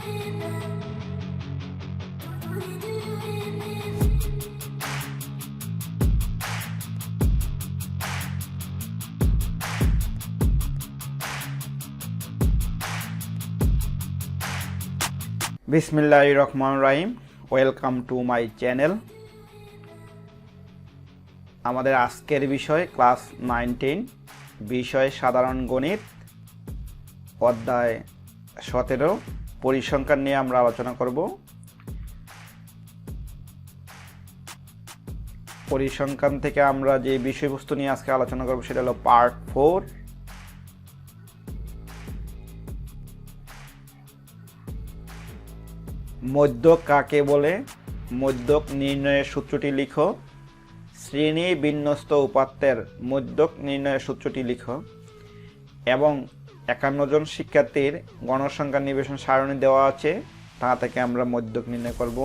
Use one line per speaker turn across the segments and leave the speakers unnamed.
বিসমিল্লাহির রহমানির রহিম। Welcome to my channel. আমাদের আজকের বিষয় ক্লাস 19, বিষয় সাধারণ গণিত, অধ্যায় 17 পরিসংখ্যান নিয়ে আমরা আলোচনা করব। পরিসংখ্যান থেকে আমরা যে বিষয়বস্তু নিয়ে আজকে আলোচনা করব সেটা হলো পার্ট 4। মধ্যক কাকে বলে? মধ্যক নির্ণয়ের সূত্রটি লিখো। শ্রেণী বিন্যস্ত উপাত্তের মধ্যক নির্ণয়ের সূত্রটি লিখো। এবং 51 জন শিক্ষার্থীর গণসংখ্যা নিবেশন সারণী দেওয়া আছে, তা থেকে আমরা মধ্যক নির্ণয় করব।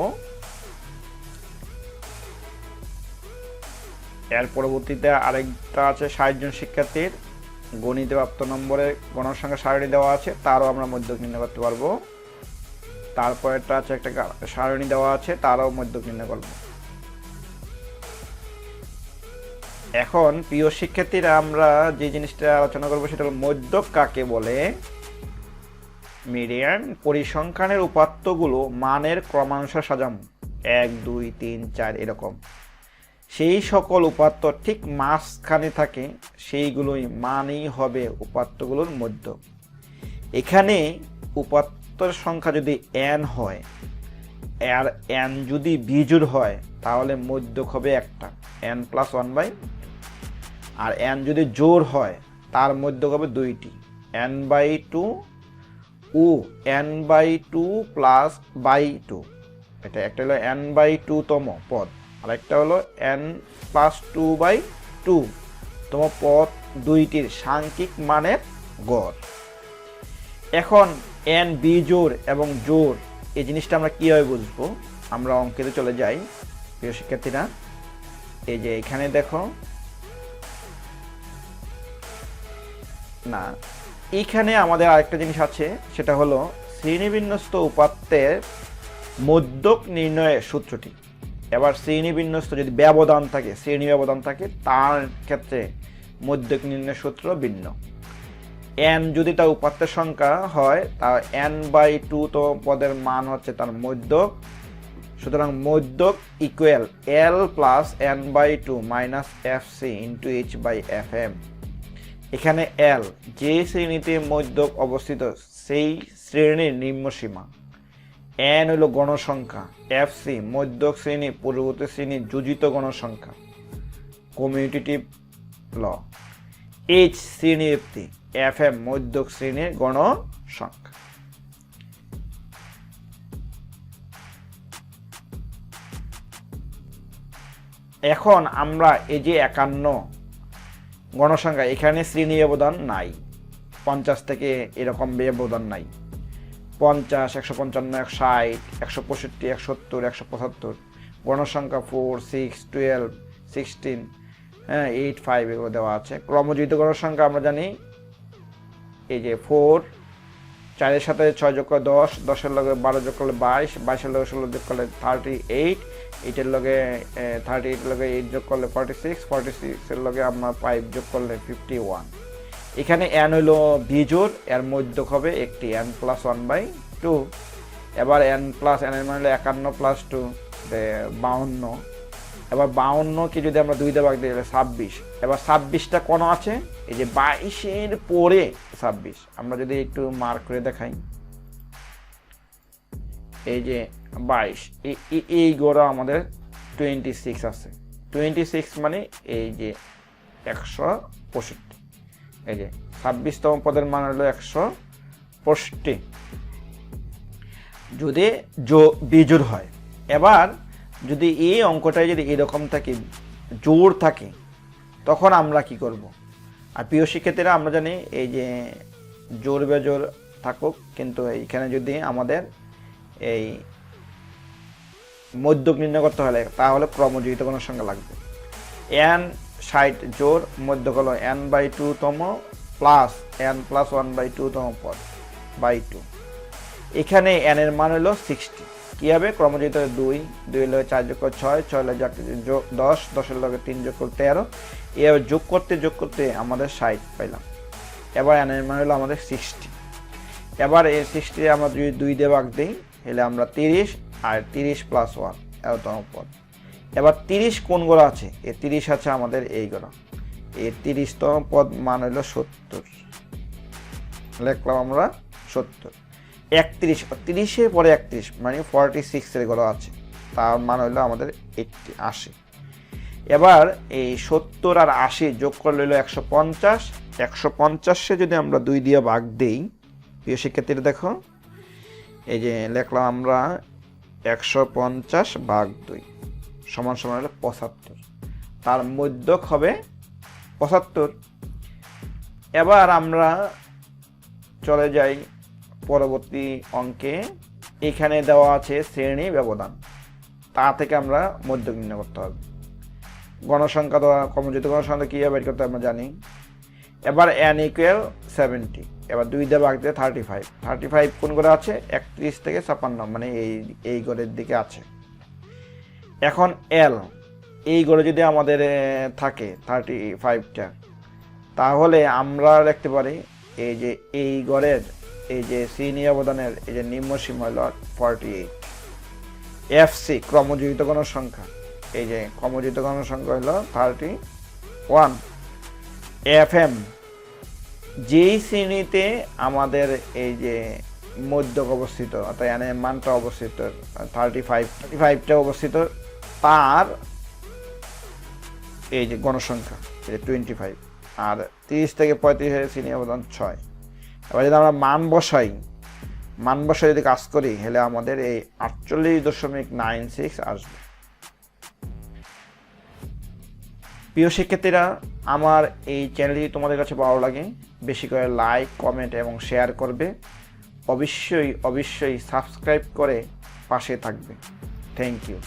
এর পরবর্তীতে আরেকটা আছে 60 জন শিক্ষার্থীর গণিতে প্রাপ্ত নম্বরের গণসংখ্যা সারণী দেওয়া আছে, তারও আমরা মধ্যক নির্ণয় করতে পারবো। তারপরেরটা আছে একটা সারণী দেওয়া আছে, তারও মধ্যক নির্ণয় করব। এখন প্রিয় শিক্ষার্থীরা, আমরা যে জিনিসটা আলোচনা করবো সেটা হলো মধ্যক কাকে বলে। মিডিয়ান পরিসংখ্যানের উপাত্তগুলো মানের ক্রমানুসার সাজানো, 1 2 3 4 এরকম। সেই সকল উপাত্ত ঠিক মাঝখানে থাকে, সেইগুলোই মানই হবে উপাত্তগুলোর মধ্যক। এখানে উপাত্ত সংখ্যা যদি n হয় আর n যদি বিজোড় হয় তাহলে মধ্যক হবে একটা, n+1/, আর n যদি জোড় হয় তার মধ্যক হবে দুইটি, n/2 ও n/2 +/2। এটা একটা হলো n/2 তম পদ, আর একটা হলো n+2/2 তম পদ, দুইটির সাংখ্যিক মানের গড়। এখন n বিজোড় এবং জোড় এই জিনিসটা আমরা কিভাবে বুঝবো? আমরা অঙ্কেতে চলে যাই প্রিয় শিক্ষার্থীরা। এই যে এখানে দেখো, না এখানে আমাদের আরেকটা জিনিস আছে, সেটা হলো শ্রেণীবিন্যস্ত উপাত্তের মধ্যক নির্ণয়ের সূত্রটি। এবার শ্রেণীবিন্যস্ত যদি ব্যবধান থাকে, শ্রেণী ব্যবধান থাকে, তার ক্ষেত্রে মধ্যক নির্ণয়ের সূত্র ভিন্ন। n যদি তার উপাত্তের সংখ্যা হয়, তা n/2 তম পদের মান হচ্ছে তার মধ্যক। সুতরাং মধ্যক equal l + n/2 - fc × h/fm। এখানে l যে শ্রেণীতে মধ্যক অবস্থিত সেই শ্রেণীর নিম্নসীমা, n হল গণসংখ্যা, fc মধ্যক শ্রেণী পূর্ববর্তী শ্রেণীর যোজিত গণসংখ্যা, কমিউটেটিভ ল, h শ্রেণীবৃত্তি, fm মধ্যক শ্রেণীর গণসংখ্যা। এখন আমরা এই যে 51 গণসংখ্যা, এখানে শ্রেণী ব্যবধান নাই, 50 থেকে এরকম ব্যবধান নাই, 50 155 160 165 170 175 গণসংখ্যা 4 6 12 16 8 5 এগুলো দেওয়া আছে। ক্রমযুক্ত গণসংখ্যা আমরা জানি, এই যে 4, 4-এর সাথে 6 যোগ করলে 10, 10-এর লগে 12 যোগ করলে 22, 22-এর লগে 16 যোগ করলে 38, 8-এর লগে 38-এর লগে 8 যোগ করলে 46, 46-এর লগে আমরা 5 যোগ করলে 51। এখানে n হইল বিজোড়, এর মধ্যক হবে একটি, n+1/2। এবার n+n এর মানে হলো 51 + 2 52। এবার 52কে যদি আমরা 2 দিয়ে ভাগ দিই 26। এবার 26টা কোন আছে? এই যে 22-এর পরে 26। আমরা যদি একটু মার্ক করে দেখাই, এই যে 22, এই গড়া আমাদের 26 আছে। 26 মানে এই যে 165। এই যে 26তম পদের মান হলো 165 যদি বিজোড় হয়। এবার যদি এই অঙ্কটায় যদি এরকম থাকে, জোড় থাকে, তখন আমরা কি করব? আর প্রিয় শিক্ষার্থীরা, আমরা জানি এই যে জোড় বেজোড় থাকুক, কিন্তু এইখানে যদি আমাদের এই মধ্যক নির্ণয় করতে হলে তাহলে ক্রমযুক্ত গণসংখ্যা লাগবে। n 60 জোড় মধ্যক হলো n/2 তম প্লাস n+1/2 তম পদ /2। এখানে n এর মান হলো 60। কি হবে? ক্রমজিত 2 2 হলো 4 যোগ 6 6 হলো 10 10 এর লগে 3 যোগ করলে 13, এবার যোগ করতে আমাদের 60 পাইলাম। এবার n এর মান হলো আমাদের 60। এবার এই 60 আমরা যদি 2 দিয়ে ভাগ দিই তাহলে আমরা 30 আর 30 প্লাস 1 এততম পদ। এবার 30 কোন গোড়া আছে? এই 30 আছে আমাদের এই গোড়া। এই 30তম পদ মান হলো 70, লিখলাম আমরা 70। 31 30-এর পরে 31 মানে 46 এর গোড়া আছে, তার মান হলো আমাদের 80। এবার এই 70 আর 80 যোগ করলে হলো 150। 150-এ যদি আমরা 2 দিয়ে ভাগ দেই, প্রিয় শিক্ষার্থীরা দেখো এই যে লিখলাম আমরা 150 ভাগ 2 সমান সমান হলো 75, তার মধ্যক হবে 75। এবার আমরা চলে যাই পরবর্তী অঙ্কে। এখানে দেওয়া আছে শ্রেণী ব্যবধান, তা থেকে আমরা মধ্যক নির্ণয় করতে হবে। গণসংখ্যা দ্বারা ক্রমজিত গণসংখ্যা কীভাবে বের করতে আমরা জানি। এবার n = 70, এবার 2 দিয়ে ভাগ দিয়ে 35। 35 কোন করে আছে? 31 থেকে 56 মানে এই গড়ের দিকে আছে। এখন l এই গড়ে যদি আমাদের থাকে 35টা, তাহলে আমরা লিখতে পারি এই যে এই গড়ের এই যে শ্রেণী ব্যবধানের এই যে নিম্ন সীমা হলো 48। fc ক্রমজিত গণসংখ্যা, এই যে ক্রমজিত গণসংখ্যা হলো 31। fm যেই শ্রেণীতে আমাদের এই যে মধ্যক অবস্থিত অর্থাৎ n এর মানটা অবস্থিত 35টা অবস্থিত, তার এই যে গণসংখ্যা 25। আর 30 থেকে 35 এর শ্রেণী ব্যবধান 6। এবার যদি আমরা মান বসাই যদি কাজ করি তাহলে আমাদের এই 48.96 আসবে। প্রিয় শিক্ষার্থীরা, আমার এই চ্যানেলটি তোমাদের কাছে ভালো লাগে বেশি করে লাইক, কমেন্ট এবং শেয়ার করবে। অবশ্যই সাবস্ক্রাইব করে পাশে থাকবে। Thank you.